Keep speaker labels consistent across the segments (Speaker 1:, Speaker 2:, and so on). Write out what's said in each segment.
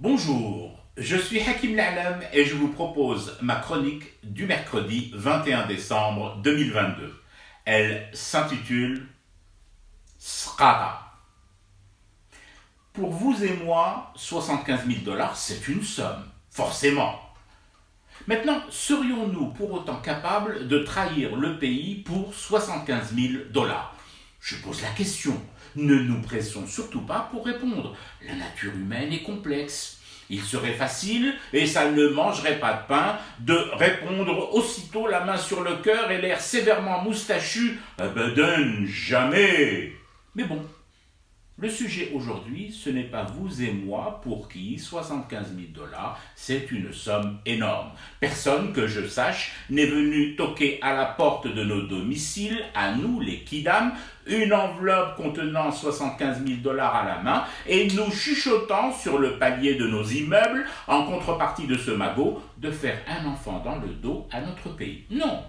Speaker 1: Bonjour, je suis Hakim L'Alam et je vous propose ma chronique du mercredi 21 décembre 2022. Elle s'intitule Sqata. Pour vous et moi, 75 000 dollars, c'est une somme, forcément. Maintenant, serions-nous pour autant capables de trahir le pays pour 75 000 dollars? Je pose la question. Ne nous pressons surtout pas pour répondre. La nature humaine est complexe. Il serait facile, et ça ne mangerait pas de pain, de répondre aussitôt la main sur le cœur et l'air sévèrement moustachu « Abadan, jamais !» Mais bon, le sujet aujourd'hui, ce n'est pas vous et moi pour qui 75 000 dollars, c'est une somme énorme. Personne que je sache n'est venu toquer à la porte de nos domiciles, à nous les kidam, une enveloppe contenant 75 000 dollars à la main et nous chuchotant sur le palier de nos immeubles, en contrepartie de ce magot, de faire un enfant dans le dos à notre pays. Non!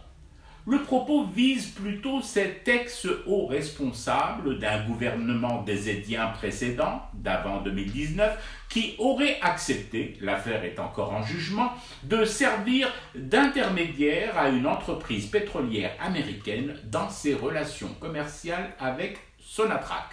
Speaker 1: Le propos vise plutôt cet ex-haut responsable d'un gouvernement désédien précédent, d'avant 2019, qui aurait accepté, l'affaire est encore en jugement, de servir d'intermédiaire à une entreprise pétrolière américaine dans ses relations commerciales avec Sonatrach.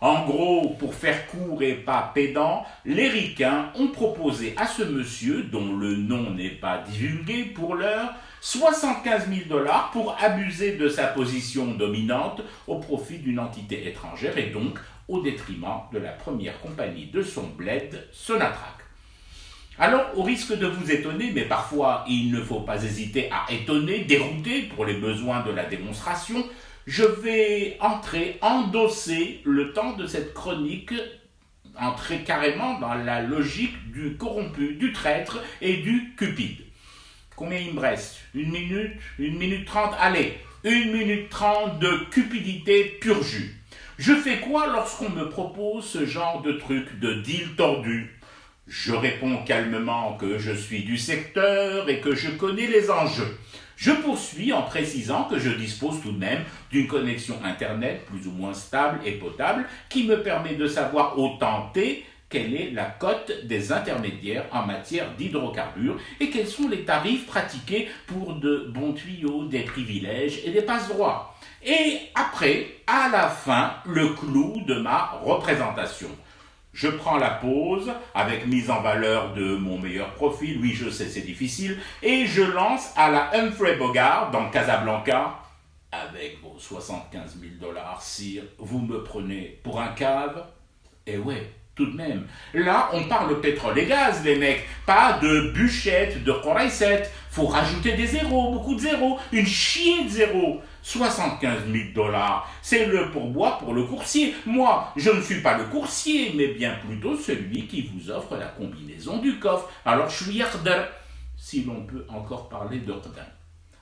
Speaker 1: En gros, pour faire court et pas pédant, les ricains ont proposé à ce monsieur, dont le nom n'est pas divulgué pour l'heure, 75 000 dollars pour abuser de sa position dominante au profit d'une entité étrangère et donc au détriment de la première compagnie de son bled, Sonatrach. Alors, au risque de vous étonner, mais parfois il ne faut pas hésiter à étonner, dérouter pour les besoins de la démonstration, je vais endosser le temps de cette chronique, entrer carrément dans la logique du corrompu, du traître et du cupide. Combien il me reste? 1 minute 30? Allez, 1 minute 30 de cupidité pur jus. Je fais quoi lorsqu'on me propose ce genre de truc, de deal tordu? Je réponds calmement que je suis du secteur et que je connais les enjeux. Je poursuis en précisant que je dispose tout de même d'une connexion Internet plus ou moins stable et potable qui me permet de savoir au temps T quelle est la cote des intermédiaires en matière d'hydrocarbures et quels sont les tarifs pratiqués pour de bons tuyaux, des privilèges et des passe-droits. Et après, à la fin, le clou de ma représentation. Je prends la pause, avec mise en valeur de mon meilleur profil, oui je sais c'est difficile, et je lance à la Humphrey Bogart dans Casablanca. Avec vos 75 000 dollars, sire, vous me prenez pour un cave? Eh ouais, tout de même. Là, on parle pétrole et gaz, les mecs, pas de bûchettes, de Khoraïset. Faut rajouter des zéros, beaucoup de zéros, une chier de zéros. 75 000 dollars, c'est le pourboire pour le coursier. Moi, je ne suis pas le coursier, mais bien plutôt celui qui vous offre la combinaison du coffre. Alors, je suis yardin, si l'on peut encore parler d'ordin.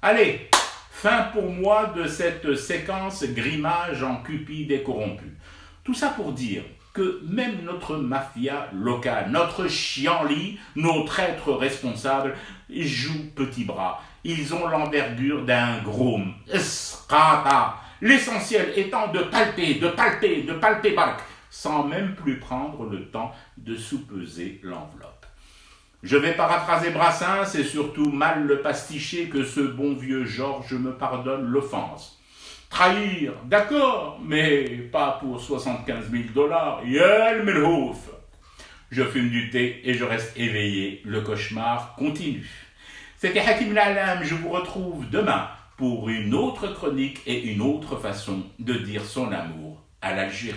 Speaker 1: Allez, fin pour moi de cette séquence grimage en cupide et corrompu. Tout ça pour dire que même notre mafia locale, notre chienlit, nos traîtres responsables, jouent petit bras. Ils ont l'envergure d'un groom. Sqata. L'essentiel étant de palper bark, sans même plus prendre le temps de soupeser l'enveloppe. Je vais paraphraser Brassens et surtout mal le pasticher que ce bon vieux Georges me pardonne l'offense. Trahir, d'accord, mais pas pour 75 000 dollars. Yel Melhouf. Je fume du thé et je reste éveillé. Le cauchemar continue. C'était Hakim L'Alam. Je vous retrouve demain pour une autre chronique et une autre façon de dire son amour à l'Algérie.